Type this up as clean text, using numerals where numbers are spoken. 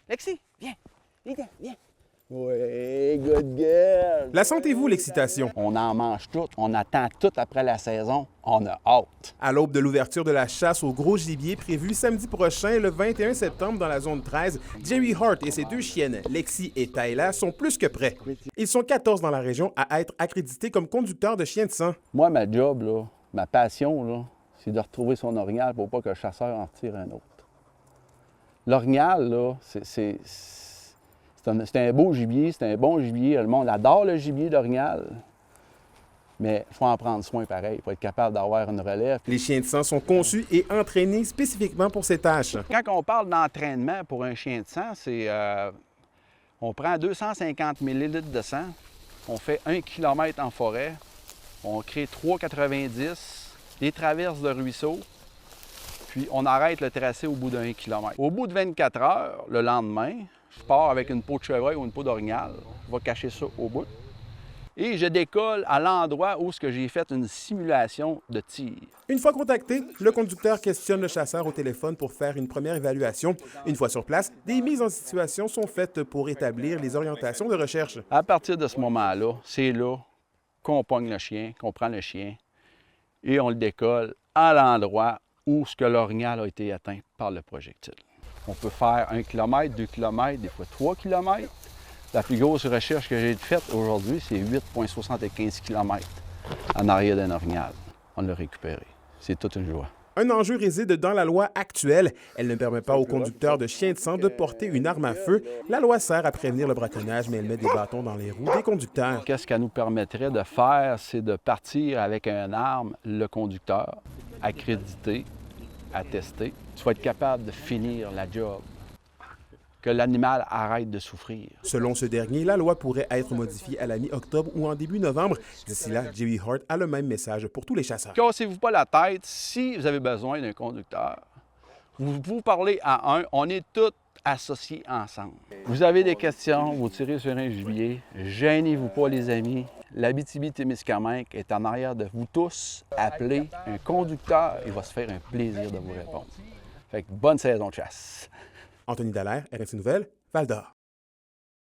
Lexi, viens. Viens. Oui, good girl. La sentez-vous, l'excitation? On en mange tout. On attend tout après la saison. On a hâte. À l'aube de l'ouverture de la chasse au gros gibier prévue samedi prochain, le 21 septembre, dans la zone 13, Jerry Hart et ses 2 chiennes, Lexi et Tyla, sont plus que prêts. Ils sont 14 dans la région à être accrédités comme conducteurs de chiens de sang. Moi, ma job, là, ma passion, là, c'est de retrouver son orignal pour pas que le chasseur en tire un autre. L'orignal, là, c'est un beau gibier, c'est un bon gibier. Le monde adore le gibier d'orignal. Mais il faut en prendre soin pareil, pour être capable d'avoir une relève. Les chiens de sang sont conçus et entraînés spécifiquement pour ces tâches. Quand on parle d'entraînement pour un chien de sang, c'est on prend 250 ml de sang, on fait 1 km en forêt, on crée 3,90, des traverses de ruisseaux, puis on arrête le tracé au bout d'1 km. Au bout de 24 heures, le lendemain, je pars avec une peau de chevreuil ou une peau d'orignal, je vais cacher ça au bout. Et je décolle à l'endroit où j'ai fait une simulation de tir. Une fois contacté, le conducteur questionne le chasseur au téléphone pour faire une première évaluation. Une fois sur place, des mises en situation sont faites pour établir les orientations de recherche. À partir de ce moment-là, c'est là qu'on pogne le chien, qu'on prend le chien et on le décolle à l'endroit où l'orignal a été atteint par le projectile. On peut faire 1 km, 2 km, des fois 3 km. La plus grosse recherche que j'ai faite aujourd'hui, c'est 8,75 km en arrière d'un orignal. On l'a récupéré. C'est toute une joie. Un enjeu réside dans la loi actuelle. Elle ne permet pas aux conducteurs de chiens de sang de porter une arme à feu. La loi sert à prévenir le braconnage, mais elle met des bâtons dans les roues des conducteurs. Qu'est-ce qu'elle nous permettrait de faire, c'est de partir avec une arme, le conducteur, accrédité, attesté. Tu vas être capable de finir la job, que l'animal arrête de souffrir. Selon ce dernier, la loi pourrait être modifiée à la mi-octobre ou en début novembre. D'ici là, Jerry Hart a le même message pour tous les chasseurs. Cassez-vous pas la tête si vous avez besoin d'un conducteur. Vous parlez à un, on est tous associés ensemble. Vous avez des questions, vous tirez sur un gibier, gênez-vous pas les amis. L'Abitibi-Témiscamingue est en arrière de vous tous. Appelez un conducteur, il va se faire un plaisir de vous répondre. Fait que bonne saison de chasse. Anthony Dallaire, RFC Nouvelles, Val-d'Or.